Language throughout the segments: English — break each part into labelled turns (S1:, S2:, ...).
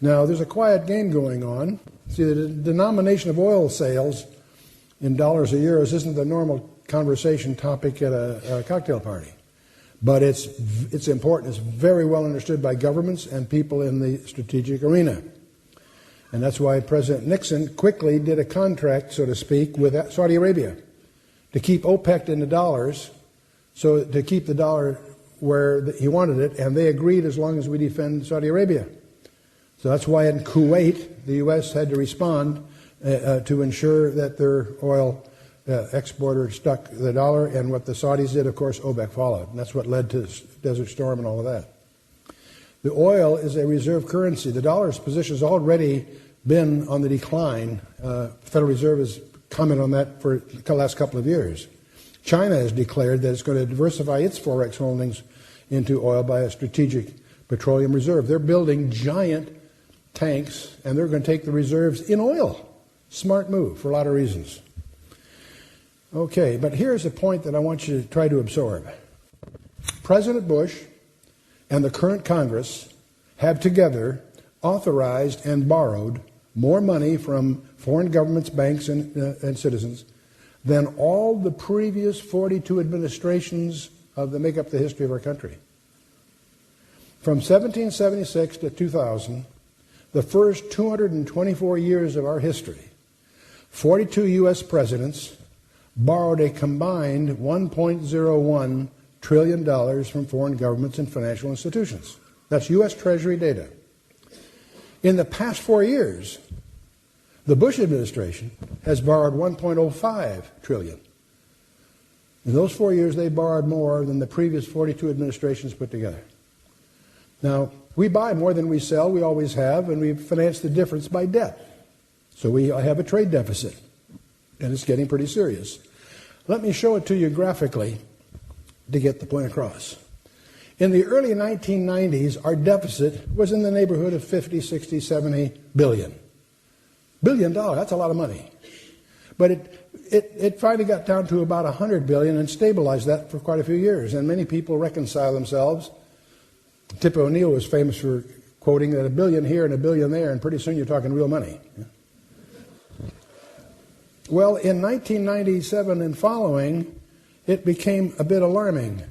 S1: Now, there's a quiet game going on. See, the denomination of oil sales in dollars or euros isn't the normal conversation topic at a cocktail party. But it's important. It's very well understood by governments and people in the strategic arena. And that's why President Nixon quickly did a contract, so to speak, with Saudi Arabia to keep OPEC in the dollars, so to keep the dollar where he wanted it, and they agreed as long as we defend Saudi Arabia. So that's why in Kuwait, the U.S. had to respond to ensure that their oil exporter stuck the dollar, and what the Saudis did, of course, OPEC followed. And that's what led to Desert Storm and all of that. The oil is a reserve currency. The dollar's position has already been on the decline. The Federal Reserve has commented on that for the last couple of years. China has declared that it's going to diversify its forex holdings into oil by a strategic petroleum reserve. They're building giant tanks, and they're going to take the reserves in oil. Smart move for a lot of reasons. Okay, but here's a point that I want you to try to absorb. President Bush and the current Congress have together authorized and borrowed more money from foreign governments, banks, and citizens than all the previous 42 administrations that make up the history of our country. From 1776 to 2000, the first 224 years of our history, 42 U.S. presidents borrowed a combined $1.01 trillion from foreign governments and financial institutions. That's U.S. Treasury data. In the past 4 years, the Bush administration has borrowed $1.05 trillion. In those 4 years, they borrowed more than the previous 42 administrations put together. Now, we buy more than we sell, we always have, and we finance the difference by debt. So we have a trade deficit, and it's getting pretty serious. Let me show it to you graphically to get the point across. In the early 1990s, our deficit was in the neighborhood of 50, 60, 70 billion. $1 billion, that's a lot of money. But it finally got down to about 100 billion and stabilized that for quite a few years. And many people reconcile themselves. Tip O'Neill was famous for quoting that $1 billion here and $1 billion there, and pretty soon you're talking real money. Well, in 1997 and following, it became a bit alarming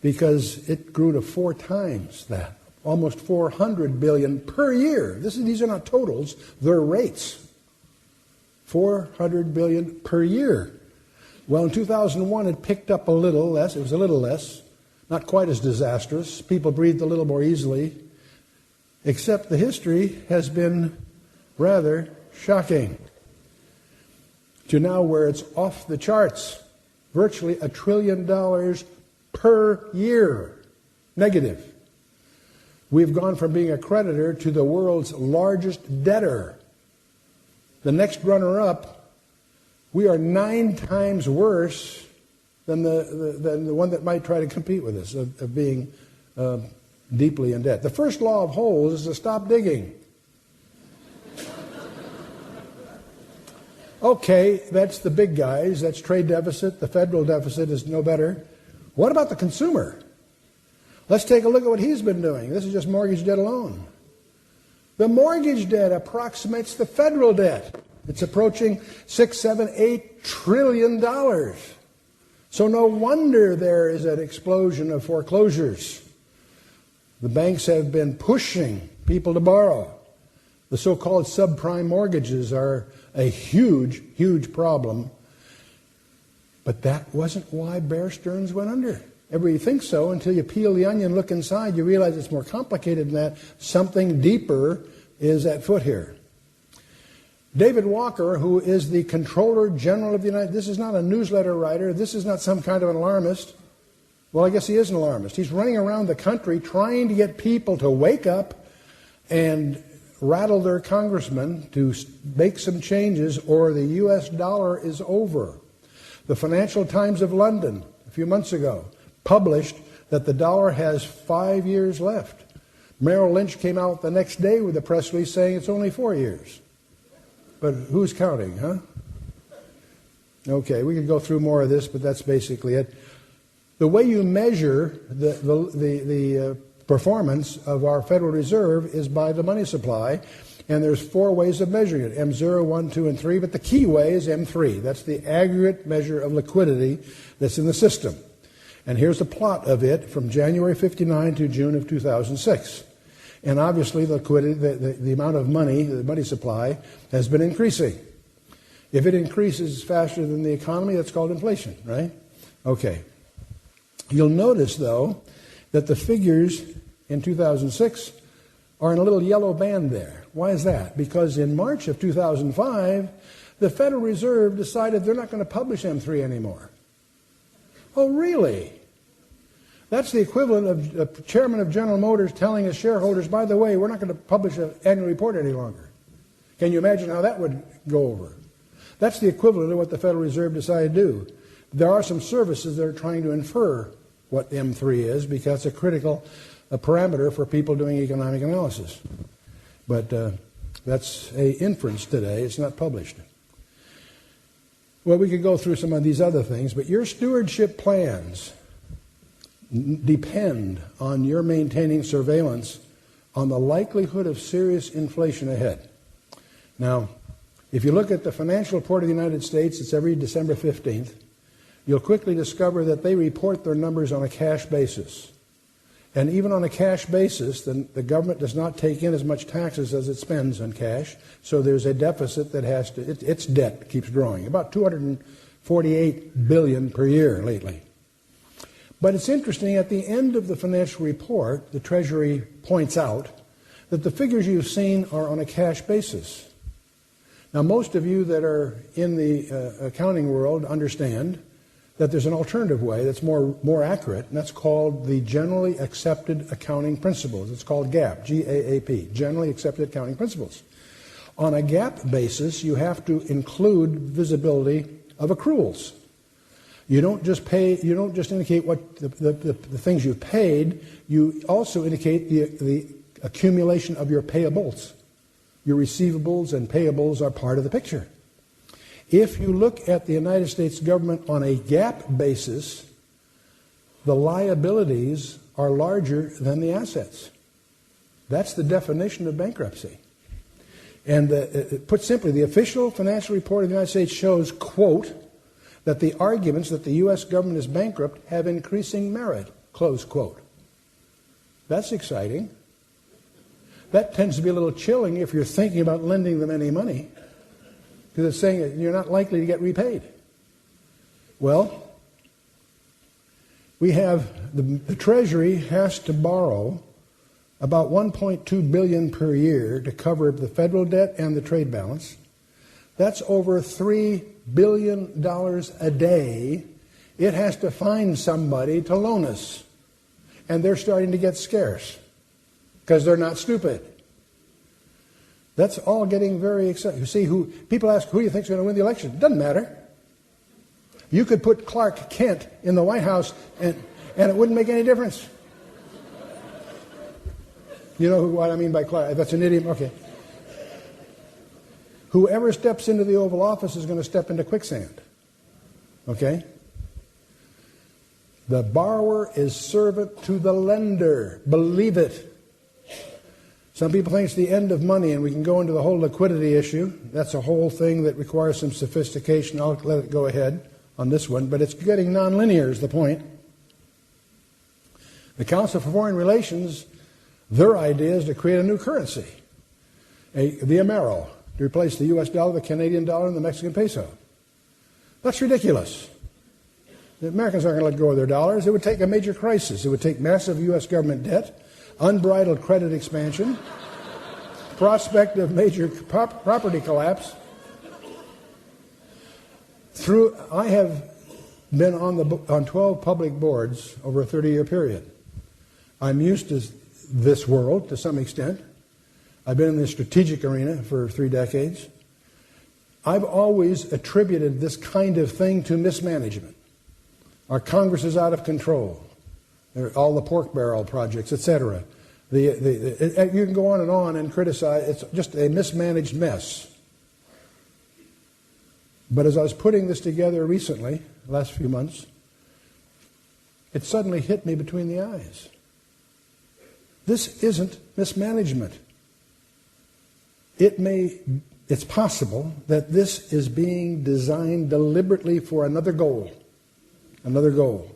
S1: because it grew to 4 times that, almost 400 billion per year. These are not totals, they're rates. 400 billion per year. Well, in 2001, it picked up a little less. It was a little less, not quite as disastrous. People breathed a little more easily, except the history has been rather shocking to now where it's off the charts. Virtually $1 trillion per year negative. We've gone from being a creditor to the world's largest debtor. The next runner-up, we are 9 times worse than the one that might try to compete with us, of being deeply in debt. The first law of holes is to stop digging. Okay, that's the big guys. That's trade deficit. The federal deficit is no better. What about the consumer? Let's take a look at what he's been doing. This is just mortgage debt alone. The mortgage debt approximates the federal debt. It's approaching $6, $7, $8 trillion. So no wonder there is an explosion of foreclosures. The banks have been pushing people to borrow. The so-called subprime mortgages are a huge, huge problem. But that wasn't why Bear Stearns went under. Everybody thinks so until you peel the onion, look inside, you realize it's more complicated than that. Something deeper is at foot here. David Walker, who is the Comptroller General of the United States, this is not a newsletter writer, this is not some kind of an alarmist. Well, I guess he is an alarmist. He's running around the country trying to get people to wake up and rattle their congressmen to make some changes, or the U.S. dollar is over. The Financial Times of London, a few months ago, published that the dollar has 5 years left. Merrill Lynch came out the next day with a press release saying it's only 4 years. But who's counting, huh? Okay, we could go through more of this, but that's basically it. The way you measure the performance of our Federal Reserve is by the money supply, and there's 4 ways of measuring it, M0, 1, 2, and 3, but the key way is M3. That's the aggregate measure of liquidity that's in the system. And here's the plot of it from January 59 to June of 2006. And obviously the liquidity, the amount of money, the money supply, has been increasing. If it increases faster than the economy, that's called inflation, right? Okay. You'll notice, though, that the figures in 2006 are in a little yellow band there. Why is that? Because in March of 2005, the Federal Reserve decided they're not going to publish M3 anymore. Oh, really? That's the equivalent of the chairman of General Motors telling his shareholders, by the way, we're not going to publish an annual report any longer. Can you imagine how that would go over? That's the equivalent of what the Federal Reserve decided to do. There are some services that are trying to infer what M3 is because it's a critical parameter for people doing economic analysis. But that's an inference today. It's not published. Well, we could go through some of these other things, but your stewardship plans depend on your maintaining surveillance on the likelihood of serious inflation ahead. Now, if you look at the financial report of the United States, it's every December 15th, you'll quickly discover that they report their numbers on a cash basis. And even on a cash basis, the government does not take in as much taxes as it spends on cash, so there's a deficit that has to, its debt keeps growing, about $248 billion per year lately. But it's interesting, at the end of the financial report, the Treasury points out that the figures you've seen are on a cash basis. Now, most of you that are in the accounting world understand that there's an alternative way that's more accurate, and that's called the Generally Accepted Accounting Principles. It's called GAAP, G-A-A-P, Generally Accepted Accounting Principles. On a GAAP basis, you have to include visibility of accruals. You don't just indicate what the things you've paid, you also indicate the accumulation of your payables. Your receivables and payables are part of the picture. If you look at the United States government on a GAAP basis, the liabilities are larger than the assets. That's the definition of bankruptcy. And put simply, the official financial report of the United States shows, quote, that the arguments that the U.S. government is bankrupt have increasing merit, close quote. That's exciting. That tends to be a little chilling if you're thinking about lending them any money, because it's saying that you're not likely to get repaid. Well, we have the Treasury has to borrow about $1.2 billion per year to cover the federal debt and the trade balance. That's over $3 billion a day. It has to find somebody to loan us. And they're starting to get scarce because they're not stupid. That's all getting very exciting. You see, people ask, who do you think is going to win the election? It doesn't matter. You could put Clark Kent in the White House and it wouldn't make any difference. You know what I mean by Clark? That's an idiom? Okay. Whoever steps into the Oval Office is going to step into quicksand. Okay? The borrower is servant to the lender. Believe it. Some people think it's the end of money, and we can go into the whole liquidity issue. That's a whole thing that requires some sophistication. I'll let it go ahead on this one, but it's getting nonlinear is the point. The Council for Foreign Relations, their idea is to create a new currency, the Amero, to replace the U.S. dollar, the Canadian dollar, and the Mexican peso. That's ridiculous. The Americans aren't going to let go of their dollars. It would take a major crisis. It would take massive U.S. government debt, unbridled credit expansion, prospect of major property collapse. I have been on 12 public boards over a 30-year period. I'm used to this world to some extent. I've been in the strategic arena for 3 decades. I've always attributed this kind of thing to mismanagement. Our Congress is out of control. All the pork barrel projects, etc. You can go on and criticize. It's just a mismanaged mess. But as I was putting this together recently, the last few months, it suddenly hit me between the eyes. this isn't mismanagement. It's possible that this is being designed deliberately for another goal. Another goal.